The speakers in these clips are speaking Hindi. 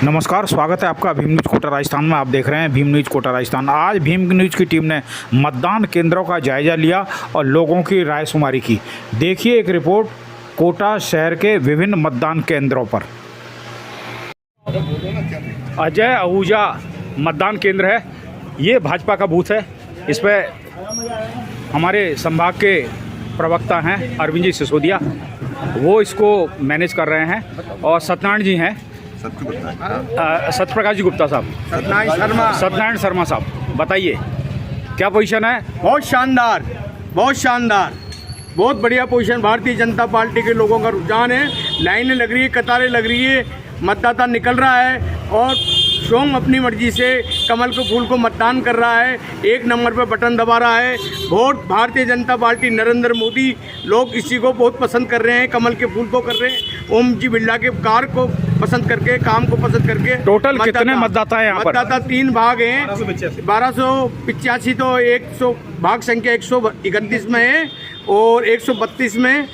नमस्कार, स्वागत है आपका भीम न्यूज़ कोटा राजस्थान में। आप देख रहे हैं भीम न्यूज़ कोटा राजस्थान। आज भीम न्यूज़ की टीम ने मतदान केंद्रों का जायजा लिया और लोगों की रायशुमारी की। देखिए एक रिपोर्ट कोटा शहर के विभिन्न मतदान केंद्रों पर। अजय आहूजा मतदान केंद्र है, ये भाजपा का बूथ है। इस पर हमारे संभाग के प्रवक्ता हैं अरविंद जी सिसोदिया, वो इसको मैनेज कर रहे हैं। और सत्यनारायण जी हैं, सत्यप्रकाश जी गुप्ता साहब, सत्यनारायण शर्मा साहब। बताइए क्या पोजीशन है? बहुत शानदार, बहुत शानदार, बहुत बढ़िया पोजीशन। भारतीय जनता पार्टी के लोगों का रुझान है, लाइनें लग रही है, कतारें लग रही है, मतदाता निकल रहा है और स्वयं अपनी मर्जी से कमल के फूल को मतदान कर रहा है। एक नंबर पर बटन दबा रहा है। वोट भारतीय जनता पार्टी, नरेंद्र मोदी, लोग इसी को बहुत पसंद कर रहे हैं, कमल के फूल को कर रहे हैं। ओम जी बिरला के कार को पसंद करके, काम को पसंद करके। टोटल कितने मतदाता हैं यहाँ पर? मतदाता 3 भाग हैं, 1285 तो 100 भाग संख्या 131 में है और 132 में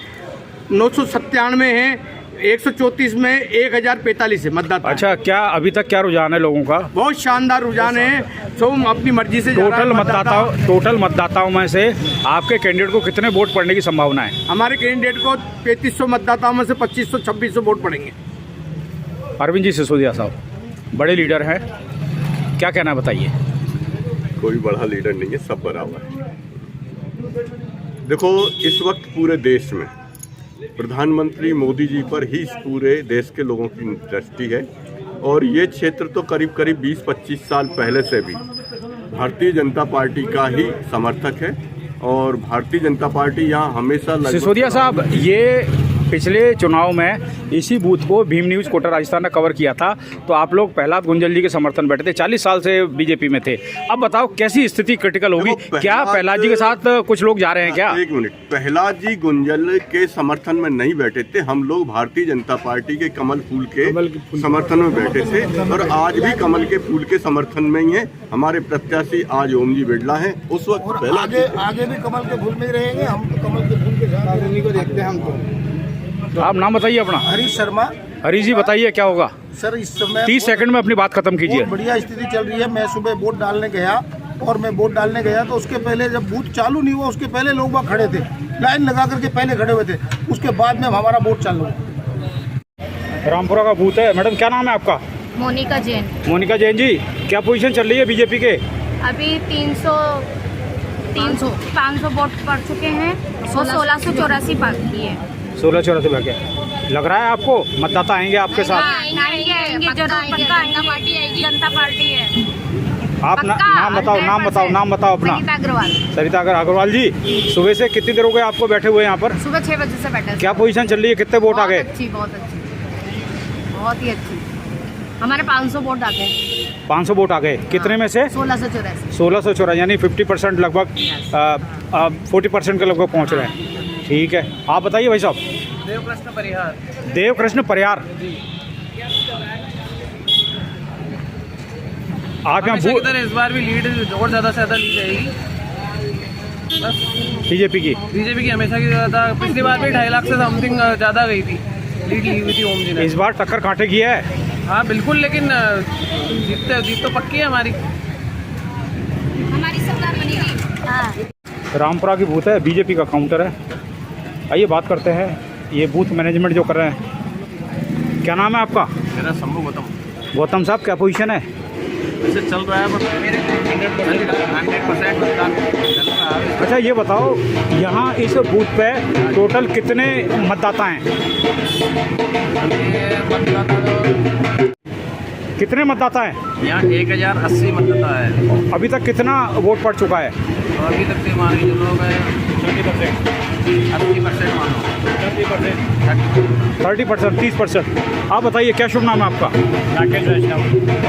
997 है, 134 में 1045 है मतदाता। अच्छा, क्या अभी तक क्या रुझान है लोगों का? बहुत शानदार रुझान है, सब अपनी मर्जी से। टोटल मतदाताओं में से आपके कैंडिडेट को कितने वोट पड़ने की संभावना है? हमारे कैंडिडेट को 3300 मतदाताओं में से 2500-2600 वोट पड़ेंगे। अरविंद जी सिसोदिया साहब बड़े लीडर हैं, क्या कहना है बताइए। कोई बड़ा लीडर नहीं है, सब बराबर है। देखो, इस वक्त पूरे देश में प्रधानमंत्री मोदी जी पर ही इस पूरे देश के लोगों की दृष्टि है और ये क्षेत्र तो करीब करीब 20-25 साल पहले से भी भारतीय जनता पार्टी का ही समर्थक है और भारतीय जनता पार्टी यहाँ हमेशा। सिसोदिया साहब, ये पिछले चुनाव में इसी बूथ को भीम न्यूज़ कोटा राजस्थान ने कवर किया था, तो आप लोग प्रहलाद गुंजल जी के समर्थन बैठे थे, 40 साल से बीजेपी में थे। अब बताओ कैसी स्थिति क्रिटिकल होगी? क्या प्रहलाद जी के साथ कुछ लोग जा रहे हैं क्या? एक मिनट, प्रहलाद जी गुंजल के समर्थन में नहीं बैठे थे, हम लोग भारतीय जनता पार्टी के कमल फूल के समर्थन में बैठे थे और आज भी कमल के फूल के समर्थन में ही है। हमारे प्रत्याशी आज ओम जी बिरला है। उस वक्त आगे भी कमल के फूल में रहेंगे, हम कमल के फूल के साथ उन्हीं को देखते हैं। हमको आप नाम बताइए अपना। हरीश शर्मा। हरीश जी बताइए क्या होगा? सर, इस समय 30 सेकंड में अपनी बात खत्म कीजिए। बढ़िया स्थिति चल रही है। मैं सुबह वोट डालने गया और मैं वोट डालने गया तो उसके पहले जब बूथ चालू नहीं हुआ उसके पहले लोग वहाँ खड़े थे, लाइन लगा करके पहले खड़े हुए थे। उसके बाद में हमारा वोट चालू हुआ। रामपुरा का बूथ है। मैडम क्या नाम है आपका? मोनिका जैन। मोनिका जैन जी, क्या पोजीशन चल रही है बीजेपी के? अभी 500 वोट पड़ चुके हैं और 1684 बाकी है। 1684 बाकी है। लग रहा है आपको मतदाता आएंगे आपके साथ? आएंगे जरूर, पक्का आएंगे। जनता पार्टी है। आप नाम बताओ अपना। सरिता अग्रवाल। सरिता अग्रवाल जी, सुबह से कितनी देर हो गई आपको बैठे हुए यहाँ पर? सुबह 6 बजे से बैठे। क्या पोजीशन चल रही है? कितने वोट आ गए? बहुत ही अच्छी। हमारे 500 वोट आ गए। 500 वोट आ गए। कितने में से? 1684, यानी 50% लगभग 40% के लगभग पहुँच रहे हैं। ठीक है, आप बताइए भाई साहब। देवकृष्ण परिहार। आप यहाँ इस बार भी लीड और ज़्यादा से ज़्यादा ली जाएगी बस बीजेपी की हमेशा की ज़्यादा। पिछली बार भी 2.5 लाख से समथिंग ज़्यादा गई थी, लीड ली हुई थी ओम जी ने। इस बार टक्कर काटेगी है? हाँ बिल्कुल, लेकिन जीत तो पक्की है हमारी सरकार बनेगी। हाँ। रामपुरा की बूथ है, बीजेपी का काउंटर है। आइए बात करते हैं ये बूथ मैनेजमेंट जो कर रहे हैं। क्या नाम है आपका? मेरा शंभू गौतम साहब, क्या पोजीशन है? वैसे चल रहा है 100% मतदान चल रहा है। अच्छा ये बताओ, यहाँ इस बूथ पे टोटल कितने मतदाता हैं? कितने मतदाता हैं? यहाँ 1080 मतदाता है। अभी तक कितना वोट पड़ चुका है? अभी तक के मान जो लोग हैं 30% 30%। आप बताइए क्या शुभ नाम है आपका?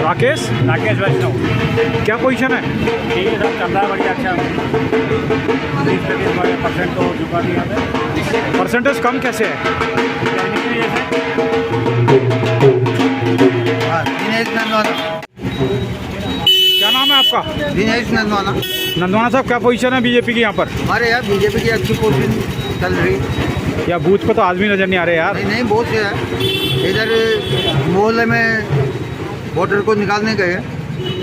राकेश वैष्णव। क्या पोजीशन है? ठीक है, सब चल रहा है बढ़िया। अच्छा 20% तो चुका दिया है। परसेंटेज कम कैसे है? क्या नाम है आपका? दिनेश नंदवाना। नंदवाना साहब, क्या पोजीशन है बीजेपी की यहाँ पर? हमारे यहाँ बीजेपी की अच्छी पोजीशन चल रही। या बूथ पे तो आदमी नजर नहीं आ रहे यार। नहीं बहुत से है इधर मोहल्ले में, वोटर को निकालने गए हैं।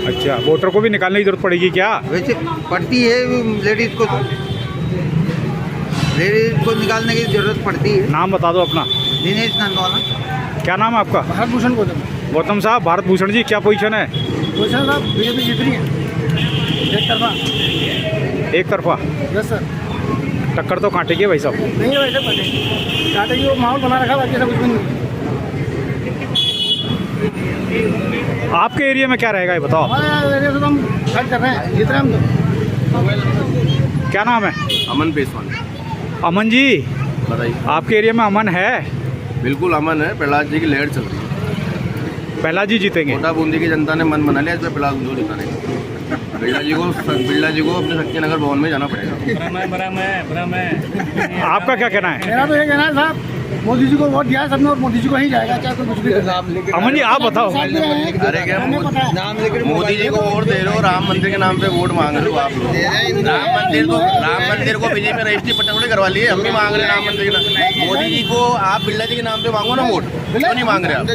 अच्छा, वोटर को भी निकालने की जरूरत पड़ेगी क्या? वैसे पड़ती है लेडीज को, लेडीज को निकालने की जरूरत पड़ती है। नाम बता दो अपना। दिनेश नंदवाला। क्या नाम है आपका? भारत भूषण गौतम। गौतम साहब, भारत भूषण जी क्या पोजीशन है? भूषण साहब बीजेपी जीत रही है एक तरफा। एक तरफा यस सर। टक्कर तो कांटे की भाई साहब। नहीं वैसे पते काटे की वो माहौल बना रखा, बाकी ऐसा कुछ भी नहीं। आपके एरिया में क्या रहेगा ये बताओ। हमारे एरिया से तो हम फाइट कर रहे हैं, जीत रहे हैं हम तो। क्या नाम है? अमन पेसवान। अमन जी, बताइए। आपके एरिया में अमन है? बिल्कुल अमन है, प्रहलाद जी की लहर चल रही है। प्रहलाद जी जीतेंगे? कोटा बूंदी की जनता ने मन बना लिया, इसमें प्रहलाद जी को जिताने। बिरला जी को अपने शक्तिनगर भवन में जाना पड़ेगा। आपका क्या कहना है? मेरा तो ये कहना है साहब, मोदी जी को वोट दिया है सबने और मोदी जी को ही जाएगा, चाहे कोई कुछ भी करे। अमन जी आप बताओ। अरे क्या मोदी जी को वोट दे रहे हो, राम मंदिर के नाम पे वोट मांग रहे हो आप लोग। राम मंदिर को बीजेपी में रजिस्ट्री पट्टा करवा लिए, हम भी मांग रहे हैं राम मंदिर के नाम। मोदी जी को आप बिरला जी के नाम पे मांगो ना वोट, क्यों नहीं मांग रहे आप?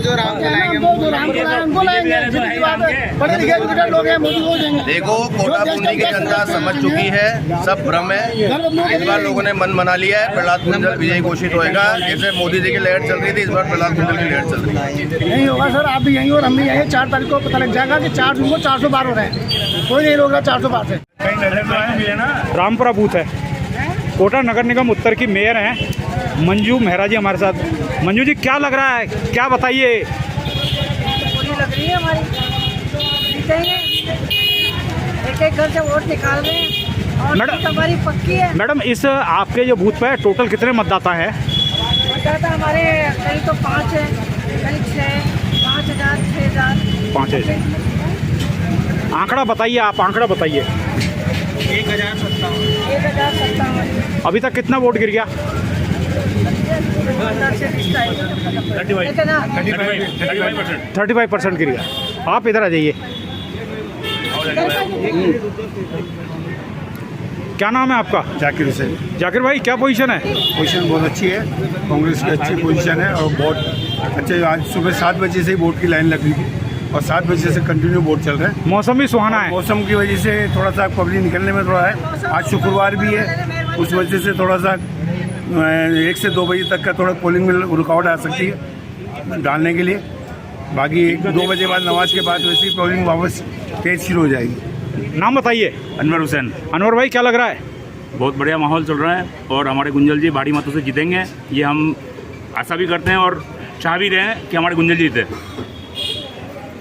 देखो कोटा बूंदी की जनता समझ चुकी है, सब भ्रम है। इस बार लोगों ने मन बना लिया है, प्रहलाद कुंजल विजयी घोषित होएगा। जैसे मोदी जी की लहर चल रही थी, इस बार प्रहलाद कुंजल की लहर चल रही है। नहीं होगा सर, आप भी यहीं और हम भी यहीं। 4 तारीख को पता लग जाएगा कि 4 जून को 400 बार हो रहे हैं, कोई नहीं रोक रहा 400 बार से। रामपुरा बूथ है। कोटा नगर निगम उत्तर की मेयर हैं मंजू मेहरा जी हमारे साथ। मंजू जी क्या लग रहा है, क्या बताइए? पूरी लग रही है हमारी, जीतेंगे। एक घर से वोट निकाल रहे हैं और मैडम- जीत हमारी पक्की है। मैडम, इस आपके जो बूथ पे टोटल कितने मतदाता है? मतदाता हमारे कहीं तो 5 है, कहीं 6, 5,000, 6,000। 5,000। आंकड़ा बताइए, आप आंकड़ा बताइए। 1,057। अभी तक कितना वोट गिर गया? 35% गिर गया। आप इधर आ जाइए। क्या नाम है आपका? जाकिर हुसैन। जाकिर भाई क्या पोजीशन है? पोजीशन बहुत अच्छी है, कांग्रेस की अच्छी पोजीशन है और बहुत अच्छे। आज सुबह 7 बजे से ही वोट की लाइन लग रही थी और 7 बजे से कंटिन्यू वोट चल रहा है। मौसम भी सुहाना है। मौसम की वजह से थोड़ा सा पब्लिक निकलने में थोड़ा है। आज शुक्रवार भी है, उस वजह से थोड़ा सा 1 से 2 बजे तक का थोड़ा पोलिंग में रुकावट आ सकती है डालने के लिए। बाकी 2 बजे बाद नमाज के बाद वैसे ही पोलिंग वापस तेज शुरू हो जाएगी। नाम बताइए। अनवर हुसैन। अनवर भाई क्या लग रहा है? बहुत बढ़िया माहौल चल रहा है और हमारे गुंजल जी भारी मतों से जीतेंगे, ये हम आशा भी करते हैं और चाह भी रहे हैं कि हमारे गुंजल जी जीते।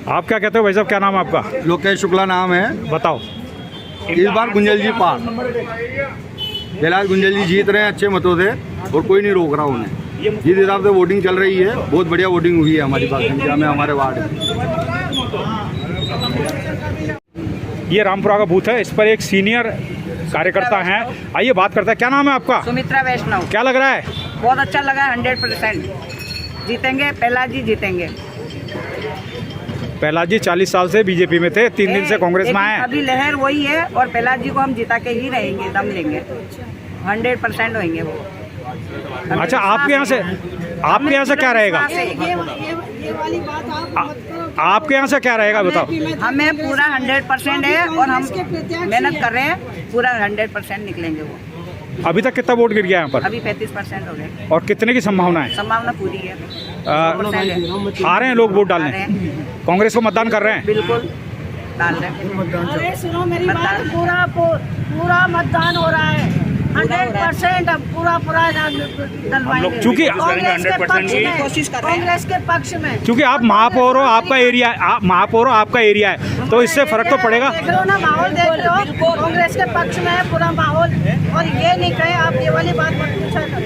आप क्या कहते हो भाई साहब, क्या नाम है आपका? लोकेश शुक्ला नाम है। बताओ। इस बार गुंजल जी पार, फिलहाल गुंजल जी जीत रहे हैं अच्छे मतों से और कोई नहीं रोक रहा उन्हें। जिस हिसाब से वोटिंग चल रही है, बहुत बढ़िया वोटिंग हुई है हमारी बात में, हमारे वार्ड में। ये रामपुरा का बूथ है, इस पर एक सीनियर कार्यकर्ता हैं। आइए बात करते हैं। क्या नाम है आपका? सुमित्रा वैष्णव। क्या लग रहा है? बहुत अच्छा लगा है, 100% जीतेंगे, प्रहलाद जी जीतेंगे। प्रहलाद जी 40 साल से बीजेपी में थे, 3 दिन से कांग्रेस में आए। अभी लहर वही है और प्रहलाद जी को हम जिता के ही रहेंगे, दम लेंगे, 100% होंगे वो। अच्छा, आपके यहाँ से क्या रहेगा? ये वाली बात आपके यहाँ से क्या रहेगा बताओ? हमें पूरा 100% है और हम मेहनत कर रहे हैं, पूरा 100% निकलेंगे वो। अभी तक कितना वोट गिर गया यहाँ पर? अभी 35% हो गए। और कितने की संभावना है? संभावना पूरी है। आ रहे हैं लोग वोट डालने, कांग्रेस को मतदान कर रहे हैं? बिल्कुल डाल रहे हैं। अरे सुनो मेरी बात, पूरा मतदान हो रहा है, 100% अब पूरा डलवाएंगे। चूंकि कांग्रेस के पक्ष में, क्योंकि आप महापौर हो, आपका एरिया, आप महापौर हो, आपका एरिया है, तो इससे फर्क तो पड़ेगा। देख लो ना, माहौल देख लो, कांग्रेस के पक्ष में है पूरा माहौल। और ये नहीं कहे आप ये वाली बात मत पूछा करो।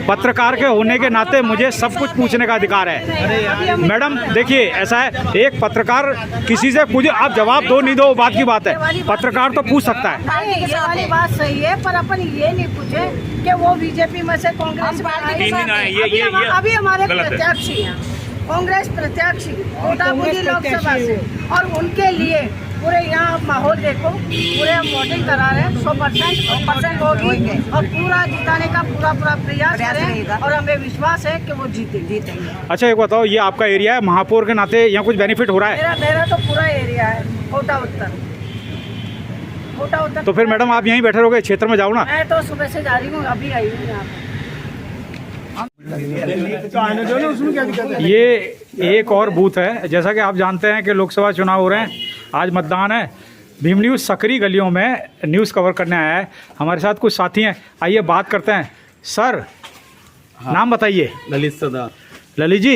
पत्रकार के होने के नाते मुझे सब कुछ पूछने का अधिकार है। मैडम देखिए, ऐसा है, एक पत्रकार किसी से कुछ आप जवाब दो नहीं दो, वो बात की बात है, पत्रकार तो पूछ सकता है। ये वाली बात सही है, पर अपन ये नहीं पूछे कि वो बीजेपी में से कांग्रेस में अभी हमारे प्रत्याशी हैं, कांग्रेस प्रत्याशी कोटा बूंदी लोकसभा से, और उनके लिए पूरे यहाँ माहौल देखो, पूरे हम वोटिंग करा रहे हैं 100% होगी और पूरा जिताने का पूरा प्रयास करें और हमें विश्वास है कि वो जीतेंगे। अच्छा एक बताओ, ये आपका एरिया है, महापौर के नाते यहाँ कुछ बेनिफिट हो रहा है? मेरा तो पूरा एरिया है कोटा उत्तर। तो फिर मैडम आप यहीं बैठे रहोगे, क्षेत्र में जाओ ना। मैं तो सुबह से जा रही हूँ, अभी आई हूँ यहाँ पे। ये एक और बूथ है। जैसा कि आप जानते हैं कि लोकसभा चुनाव हो रहे हैं, आज मतदान है। भीम न्यूज़ सकरी गलियों में न्यूज़ कवर करने आया है। हमारे साथ कुछ साथी हैं, आइए बात करते हैं। सर नाम बताइए। ललित सरदार। ललित जी,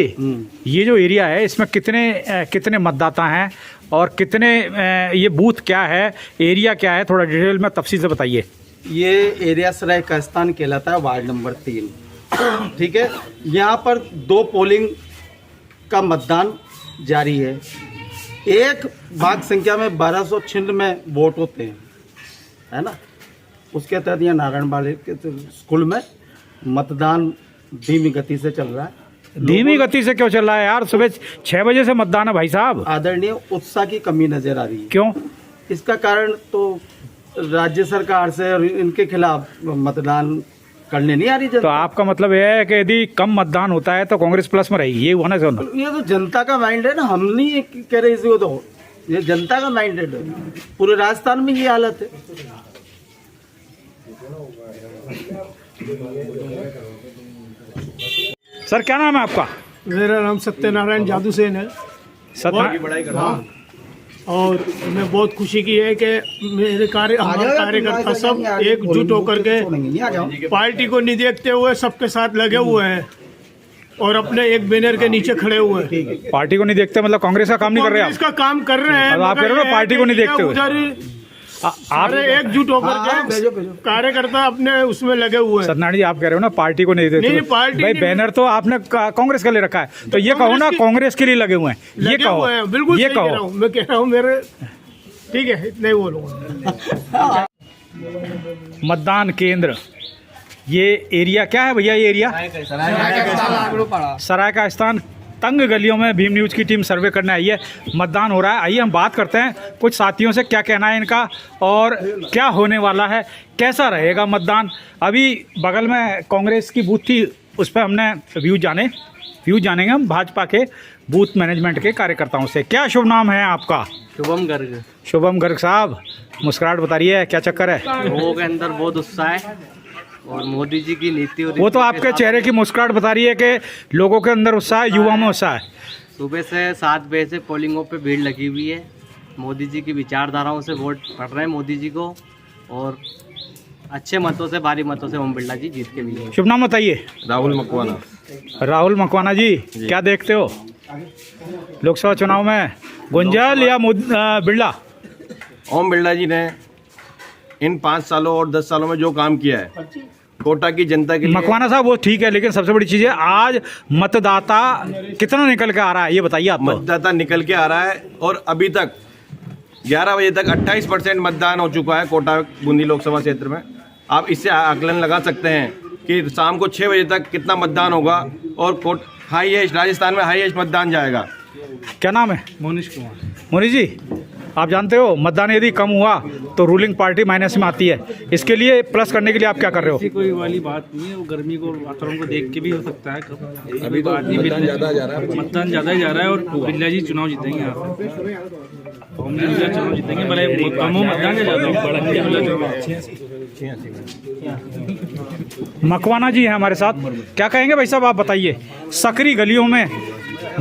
ये जो एरिया है इसमें कितने मतदाता हैं और कितने ये बूथ क्या है, एरिया क्या है, थोड़ा डिटेल में तफसील से बताइए। ये एरिया सराय कास्तान कहलाता है, वार्ड नंबर 3। ठीक है, यहाँ पर 2 पोलिंग का मतदान जारी है। एक भाग संख्या में 1296 वोट होते हैं, है ना। उसके तहत यहाँ नारायण वाले के स्कूल में मतदान धीमी गति से चल रहा है। धीमी गति से क्यों चल रहा है यार? सुबह 6 बजे से मतदान है भाई साहब। आदरणीय, उत्साह की कमी नजर आ रही है। क्यों? इसका कारण तो राज्य सरकार से और इनके खिलाफ मतदान करने नहीं आ रही जनता। तो आपका मतलब यह है कि यदि कम मतदान होता है तो कांग्रेस प्लस में रहेगी, ये होना चाहिए। ये तो जनता का माइंड है ना, हम नहीं कह रहे इसी को, तो ये जनता का माइंड है। पूरे राजस्थान में ये हालत है। सर क्या नाम है आपका? मेरा नाम सत्यनारायण जादू सेन है। हाँ। और मैं बहुत खुशी की है कि हमारे कार्यकर्ता सब एकजुट होकर के पार्टी को नहीं देखते हुए सबके साथ लगे हुए हैं और अपने एक बैनर के नीचे खड़े हुए हैं। पार्टी को नहीं देखते मतलब कांग्रेस का काम नहीं कर रहे? इसका काम कर रहे हैं। आप कह रहे हो पार्टी को नहीं देखते हुए? आप एकजुट होकर के कार्यकर्ता अपने उसमें लगे हुए हैं। सत्यनारायण जी, आप कह रहे हो ना पार्टी को नहीं देखते? नहीं, पार्टी भाई बैनर तो आपने कांग्रेस का ले रखा है, तो ये कहो ना कांग्रेस के लिए लगे हुए हैं। ये कहो, बिल्कुल ये कहो। मैं कह रहा हूँ मेरे, ठीक है, इतना ही बोलूँगा। मतदान केंद्र, ये एरिया क्या है भैया? ये एरिया सराय का स्थान। तंग गलियों में भीम न्यूज़ की टीम सर्वे करने आई है। मतदान हो रहा है, आइए हम बात करते हैं कुछ साथियों से, क्या कहना है इनका और क्या होने वाला है, कैसा रहेगा मतदान। अभी बगल में कांग्रेस की बूथ थी, उस पर हमने व्यू जानेंगे हम भाजपा के बूथ मैनेजमेंट के कार्यकर्ताओं से। क्या शुभ नाम है आपका? शुभम गर्ग। शुभम गर्ग साहब, मुस्कुराहट बता रही है, क्या चक्कर है? लोगों के अंदर बहुत उत्साह है और मोदी जी की नीति, वो तो आपके चेहरे की मुस्कुराहट बता रही है कि लोगों के अंदर उत्साह है, युवा में उत्साह है। सुबह से 7 बजे से पोलिंगों पे भीड़ लगी हुई है। मोदी जी की विचारधाराओं से वोट पड़ रहे हैं मोदी जी को और अच्छे मतों से, भारी मतों से ओम बिरला जी जीत के लिए। शुभ नाम बताइए। राहुल मकवाना। राहुल मकवाना जी, क्या देखते हो लोकसभा चुनाव में, गुंजल या बिरला? ओम बिरला जी ने इन 5 सालों और 10 सालों में जो काम किया है कोटा की जनता के लिए। मकवाना साहब वो ठीक है, लेकिन सबसे बड़ी चीज़ है आज मतदाता कितना निकल के आ रहा है, ये बताइए आप। मतदाता निकल के आ रहा है और अभी तक 11 बजे तक 28% मतदान हो चुका है कोटा बूंदी लोकसभा क्षेत्र में। आप इससे आकलन लगा सकते हैं कि शाम को 6 बजे तक कितना मतदान होगा और हाईएस्ट, राजस्थान में हाईएस्ट मतदान जाएगा। क्या नाम है? मोनिश कुमार। मोनी जी, आप जानते हो मतदान यदि कम हुआ तो रूलिंग पार्टी माइनस में आती है, इसके लिए प्लस करने के लिए आप क्या कर रहे हो? कोई वाली बात नहीं है, वो गर्मी को, वातावरण को देख के भी हो सकता है। अभी तो मतदान ज़्यादा जा रहा है, मतदान ज़्यादा ही जा रहा है और बिरला जी चुनाव जीतेंगे यहाँ पे। हम बिरला चुनाव जीतेंगे, भले कम हो मतदान ज़्यादा। मकवाना जी हैं हमारे साथ, क्या कहेंगे भाई साहब? आप बताइए, सकरी गलियों में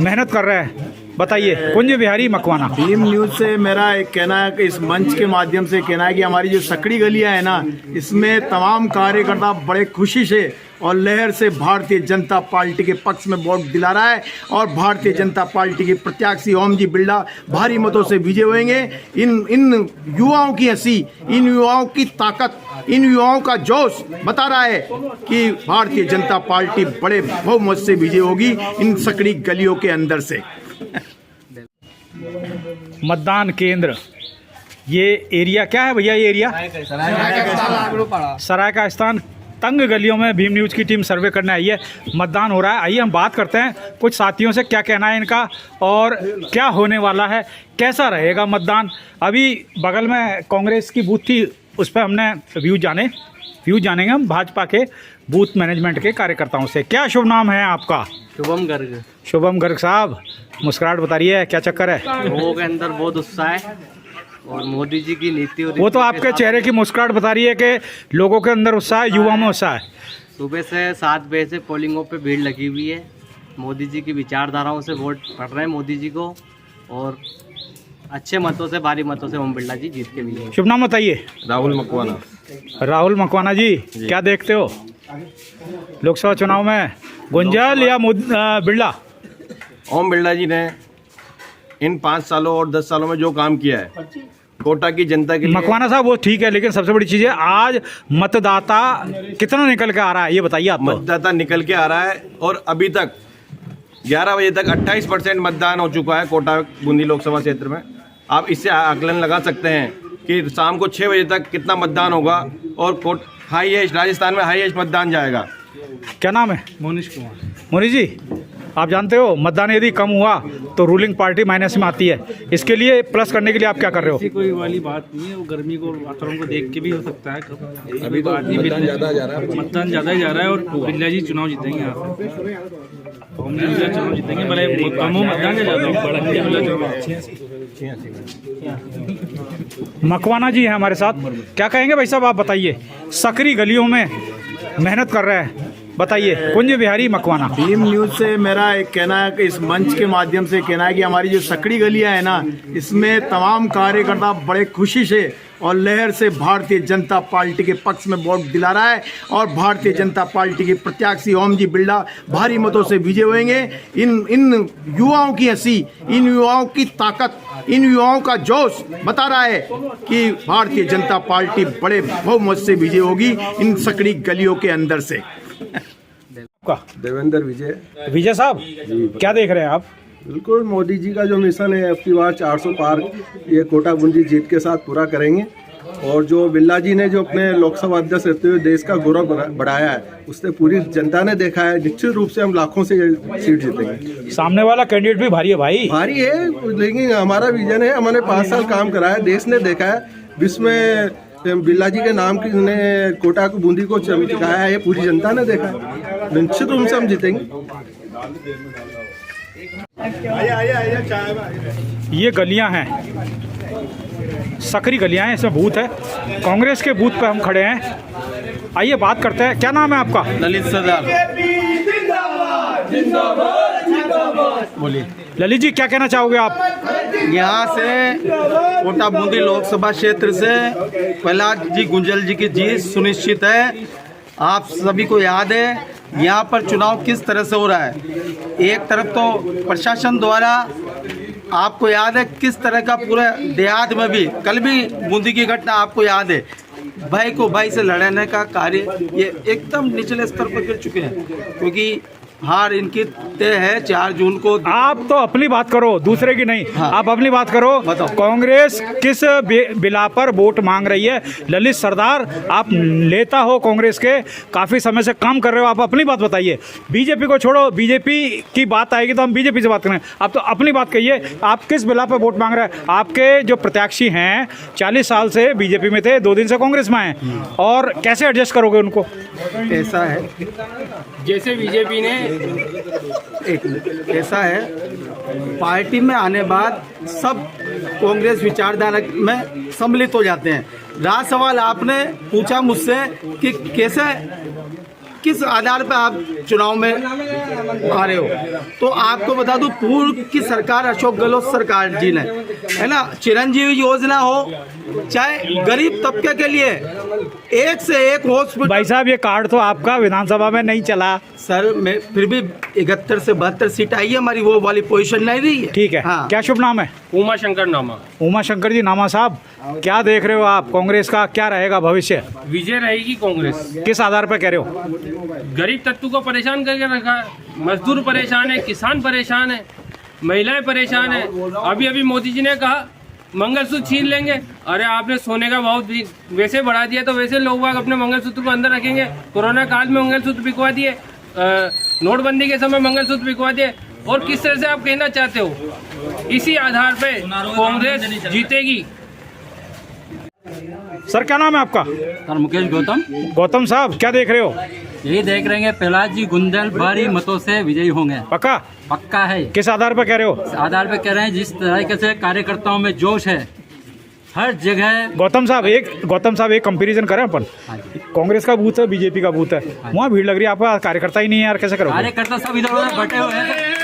मेहनत कर रहे हैं, बताइए। कुंज बिहारी मकवाना। भीम न्यूज़ से मेरा एक कहना है कि इस मंच के माध्यम से कहना है कि हमारी जो सकड़ी गलियां है ना, इसमें तमाम कार्यकर्ता बड़े खुशी से और लहर से भारतीय जनता पार्टी के पक्ष में वोट दिला रहा है और भारतीय जनता पार्टी के प्रत्याशी ओम जी बिरला भारी मतों से विजय होंगे। इन युवाओं की हंसी, इन युवाओं की ताकत, इन युवाओं का जोश बता रहा है कि भारतीय जनता पार्टी बड़े बहुमत से विजय होगी इन सकड़ी गलियों के अंदर से। मतदान केंद्र, ये एरिया क्या है भैया? ये एरिया सराय का स्थान। तंग गलियों में भीम न्यूज़ की टीम सर्वे करने आई है। मतदान हो रहा है, आइए हम बात करते हैं कुछ साथियों से, क्या कहना है इनका और क्या होने वाला है, कैसा रहेगा मतदान। अभी बगल में कांग्रेस की बूथ थी, उस पर हमने व्यू जानेंगे हम भाजपा के बूथ मैनेजमेंट के कार्यकर्ताओं से। क्या शुभ नाम है आपका? शुभम गर्ग। शुभम गर्ग साहब, मुस्कुराहट बता रही है, क्या चक्कर है? लोगों के अंदर बहुत उत्साह है और मोदी जी की नीति और वो तो आपके चेहरे की मुस्कुराहट बता रही है कि लोगों के अंदर उत्साह है, युवा में उत्साह है। सुबह से 7 बजे से पोलिंगों पे भीड़ लगी हुई है। मोदी जी की विचारधाराओं से वोट पड़ रहे हैं मोदी जी को, और अच्छे मतों से, भारी मतों से ओम बिरला जी जीत के लिए। शुभ नाम बताइए। राहुल मकवाना। राहुल मकवाना जी, क्या देखते हो लोकसभा चुनाव में, गुंजल या बिरला? ओम बिरला जी ने इन 5 सालों और 10 सालों में जो काम किया है कोटा की जनता के लिए। मकवाना साहब वो ठीक है, लेकिन सबसे बड़ी चीज़ है आज मतदाता कितना निकल के आ रहा है, ये बताइए आप। मतदाता निकल के आ रहा है और अभी तक 11 बजे तक 28% मतदान हो चुका है कोटा बूंदी लोकसभा क्षेत्र में। आप इससे आकलन लगा सकते हैं कि शाम को 6 बजे तक कितना मतदान होगा, और हाईएस्ट राजस्थान में हाईएस्ट मतदान जाएगा। क्या नाम है? मोनिश कुमार। मोनी जी, आप जानते हो मतदान यदि कम हुआ तो रूलिंग पार्टी माइनस में आती है, इसके लिए प्लस करने के लिए आप क्या कर रहे हो? ऐसी कोई वाली बात नहीं है, वो गर्मी को वातावरण को देख के भी हो सकता है। अभी तो मतदान ज़्यादा जा रहा है और बिरला जी चुनाव जीतेंगे यहाँ पे। हम बिरला चुनाव जीतेंगे, भले कम हो मतदान ज़्यादा। मकवाना जी हैं हमारे साथ, क्या कहेंगे भाई साहब, आप बताइए। सकरी गलियों में मेहनत कर रहे हैं, बताइए। कुंज बिहारी मकवाना। भीम न्यूज़ से मेरा एक कहना है कि इस मंच के माध्यम से कहना है कि हमारी जो सकड़ी गलियां है ना, इसमें तमाम कार्यकर्ता बड़े खुशी से और लहर से भारतीय जनता पार्टी के पक्ष में वोट दिला रहा है, और भारतीय जनता पार्टी के प्रत्याशी ओम जी बिरला भारी मतों से विजय होंगे। इन युवाओं की हंसी, इन युवाओं की ताकत, इन युवाओं का जोश बता रहा है कि भारतीय जनता पार्टी बड़े बहुमत से विजय होगी इन सकड़ी गलियों के अंदर से। देवेंद्र विजय साहब, क्या देख रहे हैं आप? बिल्कुल, मोदी जी का जो मिशन है अब की बार 400 पार ये कोटा बूंदी जीत के साथ पूरा करेंगे। और जो बिरला जी ने जो अपने लोकसभा अध्यक्ष रहते हुए देश का गौरव बढ़ाया है, उससे पूरी जनता ने देखा है। निश्चित रूप से हम लाखों से सीट जीतेंगे। सामने वाला कैंडिडेट भी भारी है भाई। भारी है, लेकिन हमारा विजन है, हमने 5 साल काम करा है, देश ने देखा है, विश्व में बिरला जी के नाम की ने कोटा को बूंदी को चमकाया है, ये पूरी जनता ने देखा है। निश्चित रूप से हम जीतेंगे। ये गलियां हैं, सकरी गलियां हैं, इसमें बूथ है। कांग्रेस के बूथ पे हम खड़े हैं, आइए बात करते हैं। क्या नाम है आपका? ललित सरदार। बोलिए ललित जी, क्या कहना चाहोगे आप? यहाँ से कोटा बूंदी लोकसभा क्षेत्र से प्रहलाद जी गुंजल जी की जीत सुनिश्चित है। आप सभी को याद है यहाँ पर चुनाव किस तरह से हो रहा है। एक तरफ तो प्रशासन द्वारा, आपको याद है किस तरह का पूरे देहात में भी, कल भी बूंदी की घटना आपको याद है, भाई को भाई से लड़ने का कार्य ये एकदम निचले स्तर पर गिर चुके हैं, क्योंकि हार इनकी तय है 4 जून को। आप तो अपनी बात करो, दूसरे की नहीं। हाँ। आप अपनी बात करो। बताओ। कांग्रेस किस बिला पर वोट मांग रही है? ललित सरदार, आप लेता हो कांग्रेस के, काफ़ी समय से काम कर रहे हो, आप अपनी बात बताइए। बीजेपी को छोड़ो, बीजेपी की बात आएगी तो हम बीजेपी से बात करें। आप तो अपनी बात कहिए, आप किस बिला पर वोट मांग रहे हैं? आपके जो प्रत्याशी हैं 40 साल से बीजेपी में थे, 2 दिन से कांग्रेस में आए, और कैसे एडजस्ट करोगे उनको? ऐसा है, जैसे बीजेपी ने ऐसा है, पार्टी में आने बाद सब कांग्रेस विचारधारा में सम्मिलित हो जाते हैं। रहा सवाल आपने पूछा मुझसे कि कैसे, किस आधार पर आप चुनाव में आ रहे हो, तो आपको बता दूं पूर्व की सरकार, अशोक गहलोत सरकार जी ने, है ना, चिरंजीवी योजना हो, चाहे गरीब तबके के लिए एक से एक हॉस्पिटल। भाई साहब, ये कार्ड तो आपका विधानसभा में नहीं चला सर, मैं फिर भी 71 से 72 सीट आई है हमारी, वो वाली पोजीशन नहीं रही है। ठीक है। हाँ। क्या शुभ नाम है? उमा शंकर नामा। उमा शंकर जी नामा साहब, क्या देख रहे हो आप? कांग्रेस का क्या रहेगा भविष्य? विजय रहेगी कांग्रेस। किस आधार पर कह रहे हो? गरीब तत्व को परेशान करके रखा है, मजदूर परेशान है, किसान परेशान है, महिलाएं परेशान है। अभी अभी मोदी जी ने कहा मंगलसूत्र छीन लेंगे। अरे आपने सोने का भाव वैसे बढ़ा दिया तो वैसे लोग बाग अपने मंगलसूत्र को अंदर रखेंगे। कोरोना काल में मंगलसूत्र बिकवा दिए, नोटबंदी के समय मंगलसूत्र बिकवा दिए। और किस तरह से आप कहना चाहते हो इसी आधार पे कांग्रेस जीतेगी? सर क्या नाम है आपका? सर मुकेश गौतम। गौतम साहब क्या देख रहे हो? यही देख रहे हैं प्रहलाद जी गुंजल भारी मतों से विजयी होंगे। पक्का? पक्का है। किस आधार पर कह रहे हो? आधार पे कह रहे हैं जिस तरीके से कार्यकर्ताओं में जोश है हर जगह। गौतम साहब एक कंपैरिजन करें अपन। कांग्रेस का बूथ है, बीजेपी का बूथ है, वहाँ भीड़ लग रही है, आपका कार्यकर्ता ही नहीं है यार, कैसे करोगे? कार्यकर्ता सब इधर उधर बटे हुए हैं।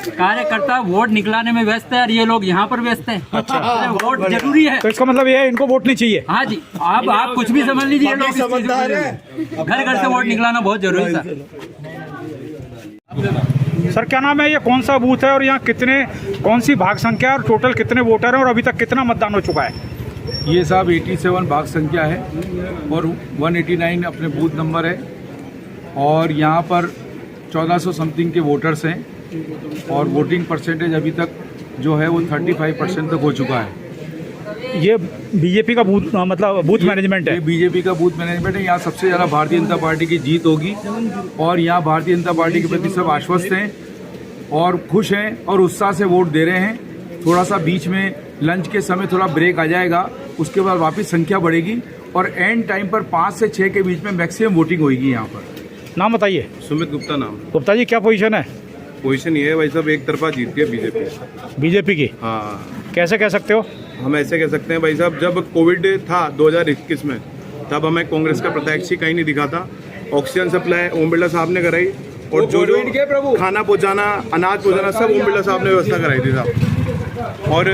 कार्यकर्ता वोट निकलाने में व्यस्त है और ये लोग यहाँ पर व्यस्त हैं। अच्छा, वोट जरूरी है। तो इसका मतलब ये है इनको वोट नहीं चाहिए? हाँ जी, आप कुछ भी समझ लीजिए, लोग समझदार हैं। घर घर से वोट निकलाना बहुत जरूरी है। सर क्या नाम है, ये कौन सा बूथ है और यहाँ कौन सी भाग संख्या और टोटल कितने वोटर हैं और अभी तक कितना मतदान हो चुका है? ये साहब 87 भाग संख्या है और 189 अपने बूथ नंबर है और यहाँ पर 1400 समथिंग के वोटर्स हैं और वोटिंग परसेंटेज अभी तक जो है वो 35% तक हो चुका है। ये बीजेपी का बूथ मतलब बूथ मैनेजमेंट है? ये बीजेपी का बूथ मैनेजमेंट है। यहाँ सबसे ज़्यादा भारतीय जनता पार्टी की जीत होगी और यहाँ भारतीय जनता पार्टी के प्रति सब आश्वस्त हैं और खुश हैं और उत्साह से वोट दे रहे हैं। थोड़ा सा बीच में लंच के समय थोड़ा ब्रेक आ जाएगा, उसके बाद वापस संख्या बढ़ेगी और एंड टाइम पर 5 से 6 के बीच में मैक्सिमम वोटिंग होगी यहाँ पर। नाम बताइए। सुमित गुप्ता नाम। गुप्ता जी क्या पोजीशन है? पोजीशन ये है भाई साहब, एक तरफा जीतती है बीजेपी की। हाँ। कैसे कह सकते हो? हम ऐसे कह सकते हैं भाई साहब, जब कोविड था 2021 में तब हमें कांग्रेस का प्रत्याशी कहीं नहीं दिखा था। ऑक्सीजन सप्लाई ओम बिरला साहब ने कराई और जो खाना पहुंचाना, अनाज पहुंचाना सब ओम बिरला साहब ने व्यवस्था कराई थी साहब। और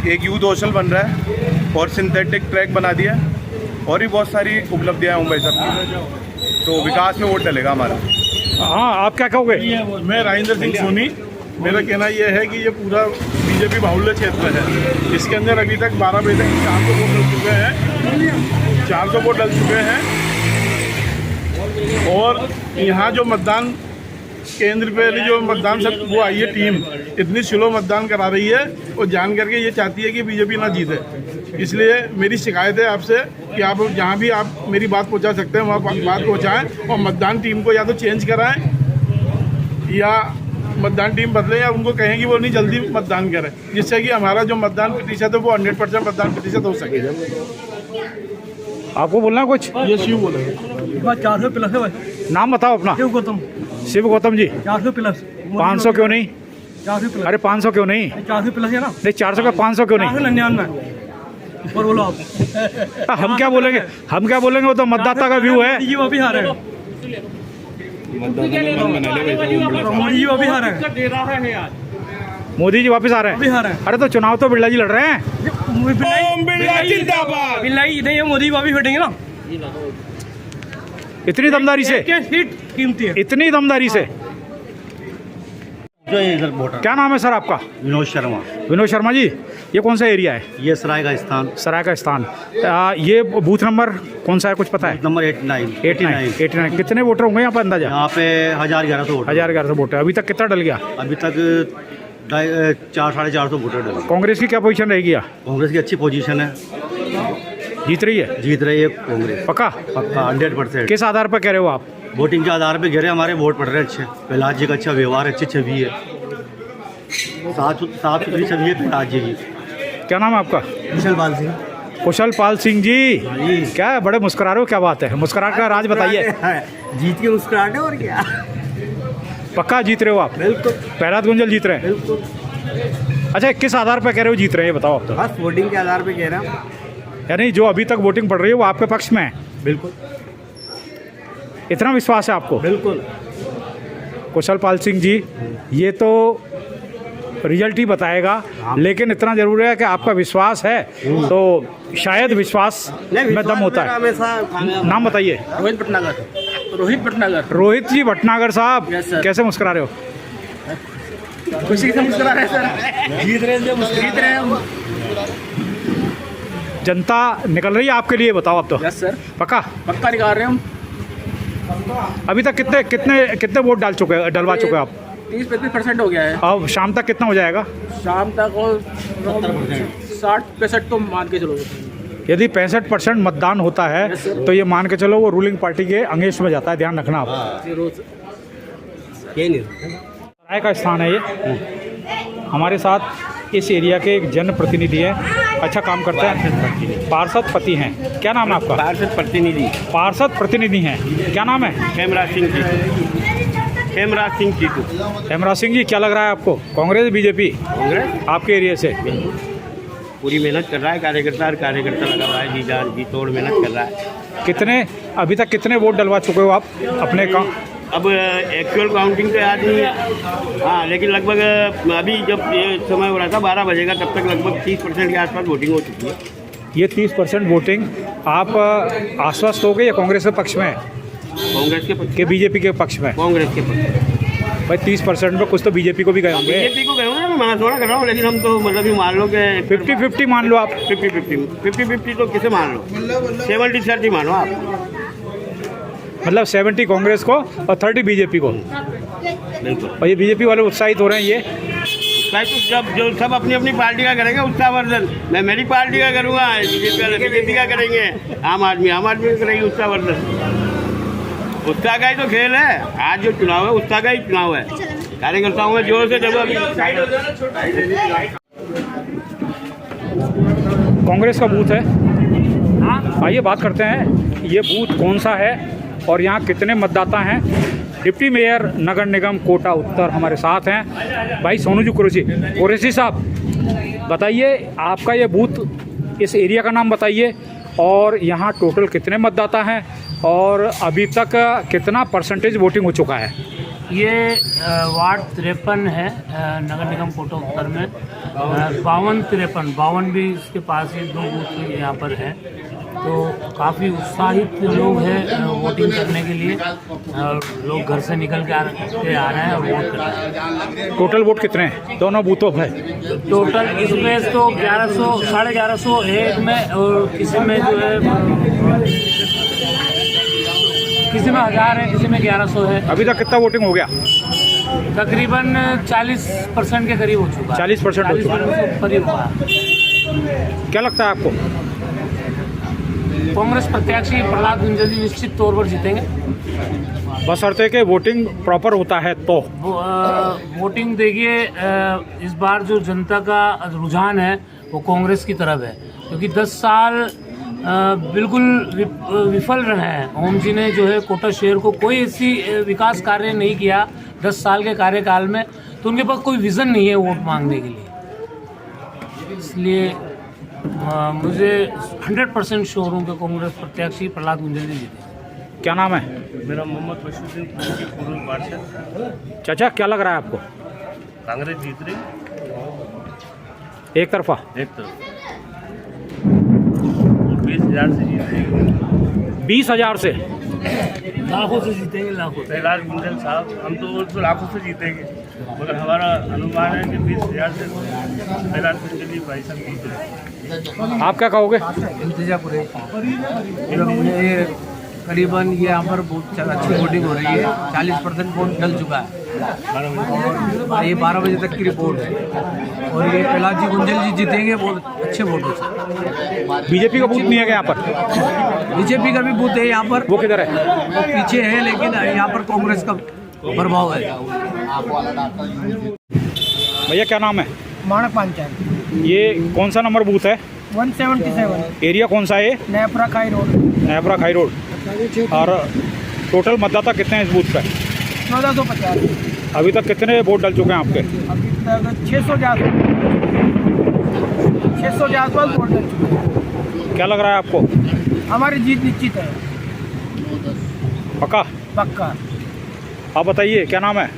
एक यूथ हॉस्टल बन रहा है और सिंथेटिक ट्रैक बना दिया और भी बहुत सारी उपलब्धियाँ ओम भाई साहब की। तो विकास में वोट डलेगा हमारा। हाँ, आप क्या कहोगे? मैं राजेंद्र सिंह सोनी। मेरा कहना यह है कि ये पूरा बीजेपी बाहुल्य क्षेत्र है। इसके अंदर अभी तक 12 बजे तक 400 वोट डल चुके हैं, 400 वोट डल चुके हैं। और यहाँ जो मतदान केंद्र पे जो मतदान सब वो आई है टीम, इतनी स्लो मतदान करा रही है और जान करके ये चाहती है कि बीजेपी ना जीते। इसलिए मेरी शिकायत है आपसे कि आप जहाँ भी आप मेरी बात पहुँचा सकते हैं वहाँ बात पहुँचाएँ और मतदान टीम को या तो चेंज कराएँ या मतदान टीम बदले या उनको कहें कि वो नहीं जल्दी मतदान करें, जिससे कि हमारा जो मतदान प्रतिशत है वो 100% मतदान प्रतिशत हो सके। आपको बोलना कुछ? ये शिव बोलेगा। 400 प्लस है भाई। नाम बताओ अपना। शिव गौतम। शिव गौतम जी। 400 प्लस। 500 क्यों नहीं? 400 प्लस। अरे 500 क्यों नहीं? 400 प्लस है ना? नहीं 400 का 500 क्यों नहीं? 499 और बोलो आप। हम क्या बोलेंगे वो तो मतदाता का व्यू है। ये वो भी हारे हैं। मोदी जी वापिस आ रहे हैं। मोदी जी वापस आ रहे हैं। अरे तो चुनाव तो बिरला जी लड़ रहे हैं। बिरला जी नहीं है, मोदी वापिस बैठेंगे ना। इतनी दमदारी से? कीमती है। इतनी दमदारी से? जो इधर वोटर। क्या नाम है सर आपका? विनोद शर्मा। विनोद शर्मा जी, ये कौन सा एरिया है? ये सराय का स्थान। सराय का स्थान। ये बूथ नंबर कौन सा है, कुछ पता है? नंबर 89। कितने वोटर होंगे यहाँ पर अंदाजा? यहाँ पे 1100 वोटर। अभी तक कितना डल गया? अभी तक 400-450 वोटर डले। कांग्रेस की क्या पोजीशन रहेगी? कांग्रेस की अच्छी पोजीशन है, जीत रही है कांग्रेस। पक्का 100%। किस आधार पर कह रहे हो आप? वोटिंग के आधार पे गिरे हमारे वोट पड़ रहे अच्छे। प्रहलाद जी का अच्छा व्यवहार, अच्छी छवि है, साफ सुथरी छवि है प्रहलाद जी की। क्या नाम है आपका? कुशल पाल सिंह जी। क्या है, बड़े मुस्कुरा रहे हो, क्या बात है? मुस्कुराहट का राज बताइए। जीत के मुस्कुराहट है और क्या। पक्का जीत रहे हो आप? बिल्कुल। प्रहलाद गुंजल जीत रहे हैं? बिल्कुल। अच्छा, किस आधार पर कह रहे हो जीत रहे हैं, ये बताओ आप तो। बस वोटिंग के आधार पे कह रहा हूँ। यानी जो अभी तक वोटिंग पड़ रही है वो आपके पक्ष में है? बिल्कुल। इतना विश्वास है आपको? बिल्कुल। कुशल पाल सिंह जी, ये तो रिजल्ट ही बताएगा, लेकिन इतना जरूर है कि आपका विश्वास है तो शायद विश्वास में दम होता है। नाम बताइए। रोहित भटनागर। रोहित जी भटनागर साहब, कैसे मुस्कुरा रहे हो? खुशी से मुस्कुरा रहे सर। जीत रहे हैं। जनता निकल रही है आपके लिए, बताओ आप तो। Yes sir. पक्का निकाल रहे हैं हम। अभी तक कितने वोट डलवा चुके हैं आप? 30-35% हो गया है। अब शाम तक कितना हो जाएगा? शाम तक और 60-65 तो मान के चलो। यदि 65% मतदान होता है तो ये मान के चलो वो रूलिंग पार्टी के अंगेज में जाता है, ध्यान रखना आप। राय का स्थान है ये। हमारे साथ इस एरिया के एक जनप्रतिनिधि है, अच्छा काम करते हैं, पार्षद पति हैं। क्या नाम है आपका? पार्षद प्रतिनिधि। पार्षद प्रतिनिधि हैं, क्या नाम है? हेमराज सिंह जी। हेमराज सिंह जी। हेमराज सिंह जी, क्या लग रहा है आपको, कांग्रेस बीजेपी? कांग्रेस आपके एरिया से पूरी मेहनत कर रहा है कार्यकर्ता लगा हुआ है, जी जान जी तोड़ मेहनत कर रहा है। कितने अभी तक कितने वोट डलवा चुके हो आप अपने अब एक्चुअल काउंटिंग तो याद नहीं है, हाँ, लेकिन लगभग अभी जब ये समय हो रहा था 12 बजे का, तब तक लगभग 30% के आसपास वोटिंग हो चुकी है। ये 30% वोटिंग आप आश्वस्त हो गए या कांग्रेस के पक्ष में? कांग्रेस के पक्ष के बीजेपी के पक्ष में? कांग्रेस के पक्ष। भाई 30% में कुछ तो बीजेपी को भी गए होंगे। बीजेपी को गए होंगे, मैं मना थोड़ा कर रहा हूँ, लेकिन हम तो मतलब ही मान लो कि 50-50 मान लो आप। 50-50 तो किसे मान लो, 70-30 मानो आप, मतलब 70 कांग्रेस को और 30 बीजेपी को। बिल्कुल। और ये बीजेपी वाले उत्साहित हो रहे हैं, ये तो जब जो सब अपनी अपनी पार्टी का करेंगे उत्साहवर्धन, मैं मेरी पार्टी का करूँगा, बीजेपी का करेंगे, आम आदमी का करेंगे उत्साहवर्धन। उत्साह का ही तो खेल है, आज जो चुनाव है उत्साह का ही चुनाव है। कार्यकर्ताओं में जोर से जब कांग्रेस का बूथ है, आइए बात करते हैं ये बूथ कौन सा है और यहाँ कितने मतदाता हैं। डिप्टी मेयर नगर निगम कोटा उत्तर हमारे साथ हैं भाई सोनू जी कुरैशी साहब, बताइए आपका ये बूथ, इस एरिया का नाम बताइए और यहाँ टोटल कितने मतदाता हैं और अभी तक कितना परसेंटेज वोटिंग हो चुका है? ये वार्ड 53 है नगर निगम कोटा उत्तर में, 52-53 भी इसके पास ही 2 बूथ यहाँ पर है। तो काफ़ी उत्साहित लोग हैं वोटिंग करने के लिए, और लोग घर से निकल के आ रहे हैं और वोट कर रहे हैं। टोटल वोट कितने हैं दोनों बूथों में? टोटल इसमें तो 1100 1150 है एक में, और किसी में जो है किसी में 1000 है, किसी में 1100 है। अभी तक कितना वोटिंग हो गया? तकरीबन 40% के करीब हो चुका है। 40% हो चुका है, करीब हुआ। क्या लगता है आपको? कांग्रेस प्रत्याशी प्रहलाद गुंजल जी निश्चित तौर पर जीतेंगे, बशर्ते के वोटिंग प्रॉपर होता है तो। वोटिंग देखिए, इस बार जो जनता का रुझान है वो कांग्रेस की तरफ है, क्योंकि 10 साल बिल्कुल विफल रहे हैं। ओम जी ने जो है कोटा शहर को कोई ऐसी विकास कार्य नहीं किया 10 साल के कार्यकाल में, तो उनके पास कोई विज़न नहीं है वोट मांगने के लिए। इसलिए मुझे 100% श्योर हूँ कि कांग्रेस प्रत्याशी प्रहलाद गुंजल जी जीते। क्या नाम है? मेरा मोहम्मद बशीर पूर्व पार्षद। चाचा, क्या लग रहा है आपको? कांग्रेस जीत रही, एक तरफा? एक तरफ 20,000 से जीत रही। 20,000 से? लाखों से जीतेंगे, लाखों। प्रहलाद गुंजल साहब, हम तो लाखों से जीतेंगे, मगर हमारा अनुमान है कि 20,000 से प्रहलाद गुंजल जी भाई साहब जीत रहे। आप क्या कहोगे? इंतजा ये करीबन ये यहाँ पर बहुत अच्छी वोटिंग हो रही है, 40% वोट डल चुका है और ये 12 बजे तक की रिपोर्ट है, और ये प्रहलाद जी गुंजल जी जीतेंगे, बहुत अच्छे वोट है। बीजेपी का बूथ नहीं है यहाँ पर? बीजेपी का भी बूथ है यहाँ पर। वो किधर है? वो पीछे है, लेकिन यहाँ पर कांग्रेस का प्रभाव है। भैया क्या नाम है? माणक पांचाल। ये कौन सा नंबर बूथ है? 177। एरिया कौन सा है? नयापुरा खाई रोड। नयापुरा खाई रोड। और टोटल मतदाता कितने हैं इस बूथ पे? 1450। अभी तक कितने वोट डल चुके हैं आपके? अभी तक 600 के आसपास वोट डल चुके हैं। क्या लग रहा है आपको? हमारी जीत निश्चित है। पक्का? पक्का। आप बताइए क्या नाम है?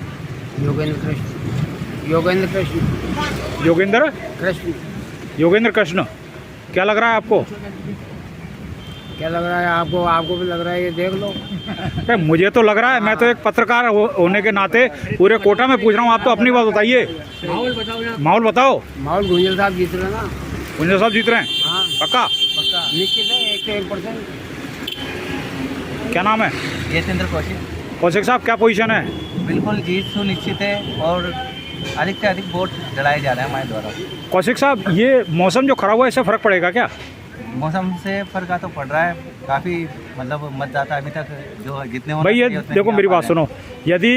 योगेंद्र कृष्ण। योगेंद्र कृष्ण। क्या लग रहा है आपको? क्या लग रहा है आपको? आपको भी लग रहा है, ये देख लो। अरे मुझे तो लग रहा है, मैं तो एक पत्रकार होने के नाते पूरे कोटा में पूछ रहा हूँ, आप तो अपनी बात बताइए। माहौल बताओ ना। माहौल बताओ। माहौल गुंजल साहब जीत रहे हैं ना। गुंजल साहब जीत रहे हैं? हाँ। पक्का? पक्का निश्चित है, 1 से 1%। क्या नाम है? जयचंद्र कौशिक। कौशिक साहब, क्या पोजीशन है? बिल्कुल जीत सुनिश्चित है और अधिक से अधिक वोट डलाए जा रहे हैं हमारे द्वारा। कौशिक साहब, ये मौसम जो खराब हुआ है इससे फ़र्क पड़ेगा क्या? मौसम से फर्क तो पड़ रहा है काफ़ी, मतलब मतदाता अभी तक जो जितने होना भाई ये चाहिए उतने देखो नहीं मेरी आ पा बात सुनो, यदि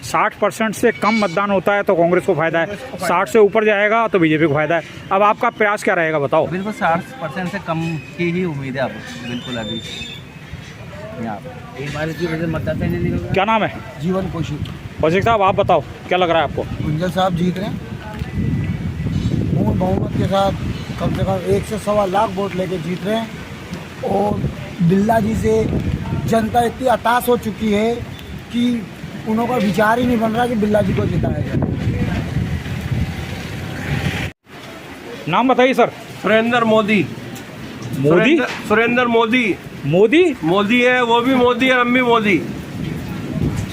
60% से कम मतदान होता है तो कांग्रेस को फायदा है, 60 से ऊपर जाएगा तो बीजेपी को फायदा है। अब आपका प्रयास क्या रहेगा बताओ? बिल्कुल 60% से कम की ही उम्मीद है अब, बिल्कुल अभी यहाँ एक बार की वजह मतदाता नहीं निकल। क्या नाम है? जीवन कौशिक। कौशिक साहब आप बताओ क्या लग रहा है आपको? गुंजल साहब जीत रहे हैं पूर्ण बहुमत के साथ, कम से कम 1 से 1.25 लाख वोट लेके जीत रहे हैं। और बिल्ला जी से जनता इतनी हताश हो चुकी है कि उनका विचार ही नहीं बन रहा कि बिल्ला जी को जिताया जाए। नाम बताइए सर। सुरेंद्र मोदी। मोदी? सुरेंद्र मोदी। मोदी? मोदी है, वो भी मोदी है, हम भी मोदी।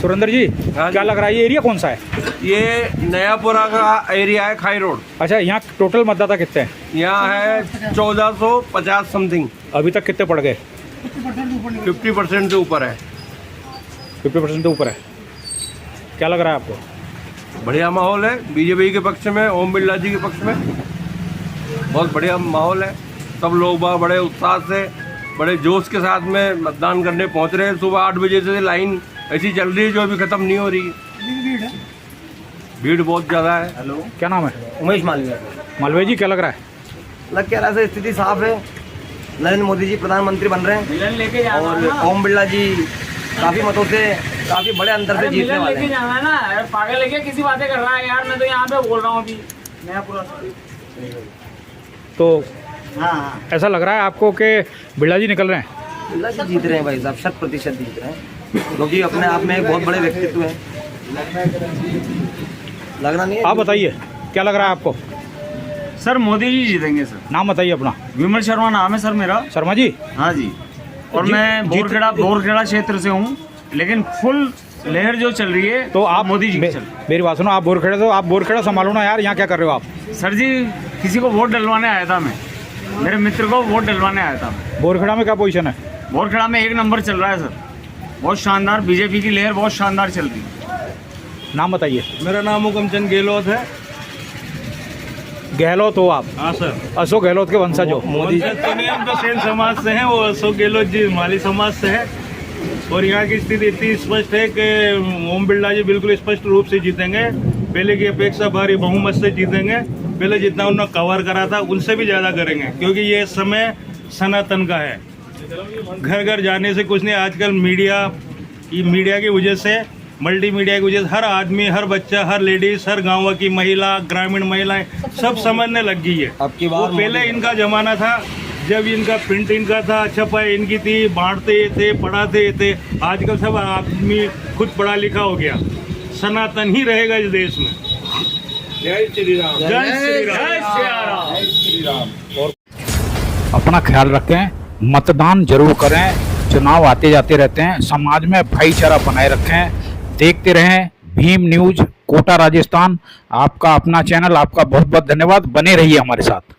सुरेंद्र जी क्या लग रहा है, ये एरिया कौन सा है? ये नयापुरा का एरिया है, खाई रोड। अच्छा, यहाँ टोटल मतदाता कितने हैं? यहाँ है 1450 समथिंग। अभी तक कितने पड़ गए? 50% से ऊपर है। 50% से ऊपर है। क्या लग रहा है आपको? बढ़िया माहौल है, बीजेपी के पक्ष में, ओम बिरला जी के पक्ष में बहुत बढ़िया माहौल है। सब लोग बड़े उत्साह से, बड़े जोश के साथ में मतदान करने पहुंच रहे हैं। सुबह 8 बजे से लाइन ऐसी चल रही है जो अभी खत्म नहीं हो रही है। भीड़ बहुत ज़्यादा है। हेलो, क्या नाम है? उमेश मालवीय। मालवीय जी क्या लग रहा है? लग क्या रहा है, स्थिति साफ है। नरेंद्र मोदी जी प्रधानमंत्री बन रहे हैं और ओम बिरला जी काफ़ी मतों से, काफ़ी बड़े अंतर से जीतने वाले हैं। जाना है ना, पागल लेके किसी बातें कर रहा है यार, मैं तो यहाँ पे बोल रहा हूँ अभी नयापुरा। तो ऐसा लग रहा है आपको कि बिरला जी निकल रहे हैं? बिरला जी जीत रहे हैं भाई साहब, 100% जीत रहे हैं, क्योंकि अपने आप में एक बहुत बड़े व्यक्तित्व हैं। लगना नहीं है। आप बताइए क्या लग रहा है आपको? सर मोदी जी जीतेंगे सर। नाम बताइए अपना। विमल शर्मा नाम है सर मेरा। शर्मा जी? हाँ जी। और मैं बोरखेड़ा क्षेत्र से हूँ, लेकिन फुल लहर जो चल रही है तो आप मोदी जी मेरी बात सुनो, आप बोरखेड़ा, तो आप बोरखेड़ा संभालो ना यार, यहाँ क्या कर रहे हो आप? सर जी किसी को वोट डलवाने आया था, मैं मेरे मित्र को वोट डलवाने आया था। बोरखेड़ा में क्या पोजीशन है? बोरखेड़ा में 1 नंबर चल रहा है सर, बहुत शानदार, बीजेपी की लहर बहुत शानदार चल रही है। नाम बताइए। मेरा नाम हुकमचंद गहलोत है। गहलोत हो आप? हाँ सर। अशोक गहलोत के वंशज हो? मोदी जी हम तो सेन समाज से हैं, वो अशोक गहलोत जी माली समाज से है। और यहाँ की स्थिति इतनी स्पष्ट है कि ओम बिरला जी बिल्कुल स्पष्ट रूप से जीतेंगे। पहले की अपेक्षा भारी बहुमत से जीतेंगे। पहले जितना उन्होंने कवर करा था उनसे भी ज़्यादा करेंगे, क्योंकि ये समय सनातन का है। घर घर जाने से कुछ नहीं, आजकल मीडिया की वजह से, मल्टी मीडिया की वजह से हर आदमी, हर बच्चा, हर लेडीज, हर गाँव की महिला, ग्रामीण महिलाएं सब समझने लग गई है। वो पहले इनका जमाना था जब इनका प्रिंट इनका था, छपाई इनकी थी, बांटते थे, पढ़ाते थे। आजकल सब आदमी खुद पढ़ा लिखा हो गया। सनातन ही रहेगा इस देश में। जय श्री राम। जय श्री राम। जय श्री राम। और अपना ख्याल रखें, मतदान जरूर करें। चुनाव आते जाते रहते हैं, समाज में भाईचारा बनाए रखें। देखते रहें भीम न्यूज, कोटा राजस्थान। आपका अपना चैनल, आपका बहुत बहुत धन्यवाद। बने रहिए हमारे साथ।